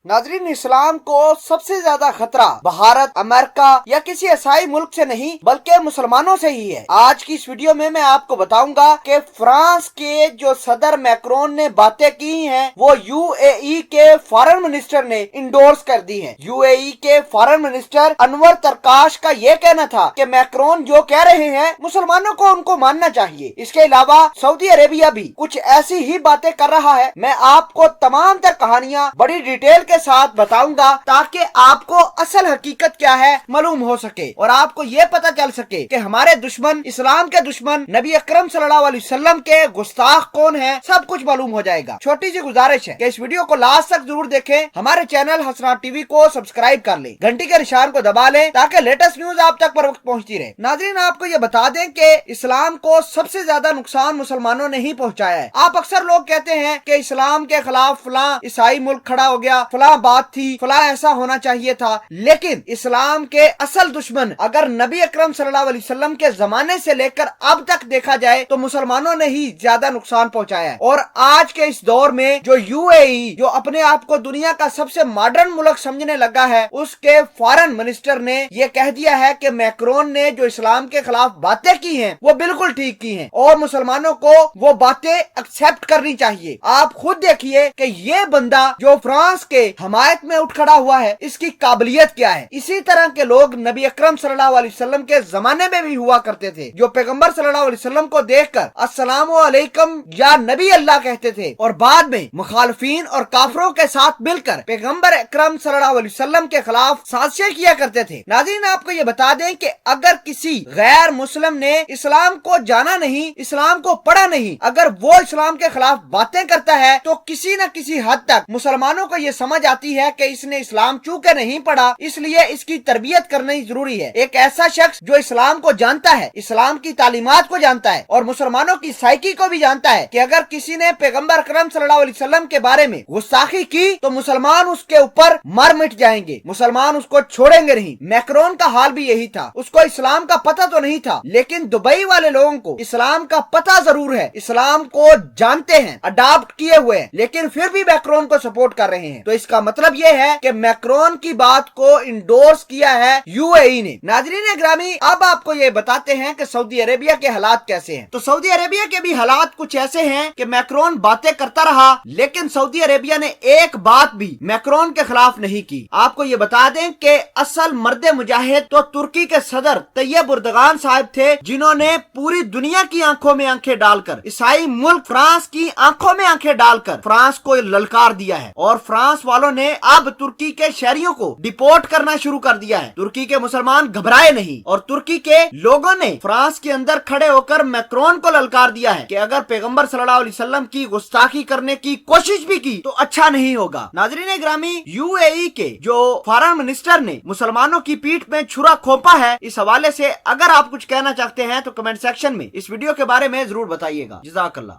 नाज़रीन, इस्लाम को सबसे ज्यादा खतरा भारत, अमेरिका या किसी ईसाई मुल्क से नहीं बल्कि मुसलमानों से ही है। आज की इस वीडियो में मैं आपको बताऊंगा कि फ्रांस के जो सदर मैक्रोन ने बातें की हैं वो यूएई के फॉरेन मिनिस्टर ने इंडोर्स कर दी हैं। यूएई के फॉरेन मिनिस्टर अनवर तरकाश का ये कहना था कि मैक्रोन जो कह रहे हैं मुसलमानों को उनको मानना चाहिए। इसके अलावा सऊदी अरेबिया भी कुछ ऐसी ही बातें कर रहा है। मैं आपको तमाम तर कहानियां बड़ी डिटेल के साथ बताऊंगा ताकि आपको असल हकीकत क्या है मालूम हो सके और आपको ये पता चल सके कि हमारे दुश्मन, इस्लाम के दुश्मन नबी अकरम सल्लल्लाहु अलैहि वसल्लम के गुस्ताख कौन है, सब कुछ मालूम हो जाएगा। छोटी सी गुजारिश है कि इस वीडियो को लास्ट तक जरूर देखें। हमारे चैनल हसनात टीवी को सब्सक्राइब कर ले, घंटी के निशान को दबा लें ताकि लेटेस्ट न्यूज आप तक पर वक्त पहुंचती रहे। नाज़रीन, आपको ये बता दें कि इस्लाम को सबसे ज्यादा नुकसान मुसलमानों ने ही पहुंचाया है। आप अक्सर लोग कहते हैं कि इस्लाम के खिलाफ फलां ईसाई मुल्क खड़ा हो गया, फलां बात थी, फला ऐसा होना चाहिए था, लेकिन इस्लाम के असल दुश्मन अगर नबी अकरम सल्लल्लाहु अलैहि वसल्लम के जमाने से लेकर अब तक देखा जाए तो मुसलमानों ने ही ज्यादा नुकसान पहुंचाया है। और आज के इस दौर में जो यूएई, जो अपने आप को दुनिया का सबसे मॉडर्न मुल्क समझने लगा है, उसके फॉरेन मिनिस्टर ने यह कह दिया है कि मैक्रोन ने जो इस्लाम के खिलाफ बातें की हैं वो बिल्कुल ठीक की हैं और मुसलमानों को वो बातें एक्सेप्ट करनी चाहिए। आप खुद देखिए कि ये बंदा जो फ्रांस के हमायत में उठ खड़ा हुआ है, इसकी काबिलियत क्या है। इसी तरह के लोग नबी अकरम सल्लल्लाहु अलैहि वसल्लम के जमाने में भी हुआ करते थे, जो पैगंबर सल्लल्लाहु अलैहि वसल्लम को देखकर अस्सलामु अलैकुम या नबी अल्लाह कहते थे और बाद में मुखालफीन और काफरों के साथ मिलकर पैगंबर अकरम सल्लल्लाहु अलैहि वसल्लम के खिलाफ साजिशें किया करते थे। नाज़रीन, आपको ये बता दें कि अगर किसी गैर मुस्लिम ने इस्लाम को जाना नहीं, इस्लाम को पढ़ा नहीं, अगर वो इस्लाम के खिलाफ बातें करता है तो किसी न किसी हद तक मुसलमानों को ये समझ आती है कि इसने इस्लाम चूंकि नहीं पढ़ा इसलिए इसकी तरबियत करनी जरूरी है। एक ऐसा शख्स जो इस्लाम को जानता है, इस्लाम की तालीमात को जानता है और मुसलमानों की साइकी को भी जानता है कि अगर किसी ने पैगंबर अकरम सल्लल्लाहु अलैहि वसल्लम के बारे में गुस्ताखी की तो मुसलमान उसके ऊपर मर मिट जाएंगे, मुसलमान उसको छोड़ेंगे नहीं। मैक्रोन का हाल भी यही था, उसको इस्लाम का पता तो नहीं था, लेकिन दुबई वाले लोगों को इस्लाम का पता जरूर है, इस्लाम को जानते हैं, अडॉप्ट किए हुए हैं, लेकिन फिर भी मैक्रोन को सपोर्ट कर रहे हैं। तो इसका मतलब ये है कि मैक्रोन की बात को इंडोर्स किया है यूएई ने। नाज़रीन ग्रामी, अब आपको ये बताते हैं कि सऊदी अरेबिया के हालात कैसे हैं। तो सऊदी अरेबिया के भी हालात कुछ ऐसे हैं कि मैक्रोन बातें करता रहा लेकिन सऊदी अरेबिया ने एक बात भी मैक्रोन के खिलाफ नहीं की। आपको ये बता दें कि असल मर्द मुजाहिद तो तुर्की के सदर तैयब उर्दगान साहब थे, जिन्होंने पूरी दुनिया की आंखों में आंखें डालकर, ईसाई मुल्क फ्रांस की आंखों में आंखें डालकर फ्रांस को ललकार दिया है और फ्रांस वालों ने अब तुर्की के शहरियों को डिपोर्ट करना शुरू कर दिया है। तुर्की के मुसलमान घबराए नहीं और तुर्की के लोगों ने फ्रांस के अंदर खड़े होकर मैक्रोन को ललकार दिया है कि अगर पैगंबर सल्लल्लाहु अलैहि वसल्लम की गुस्ताखी करने की कोशिश भी की तो अच्छा नहीं होगा। नाज़रीन ग्रामी, यूएई के जो फॉरेन मिनिस्टर ने मुसलमानों की पीठ में छुरा खोपा है, इस हवाले से अगर आप कुछ कहना चाहते हैं तो कमेंट सेक्शन में इस वीडियो के बारे में जरूर बताइएगा। जज़ाकल्लाह।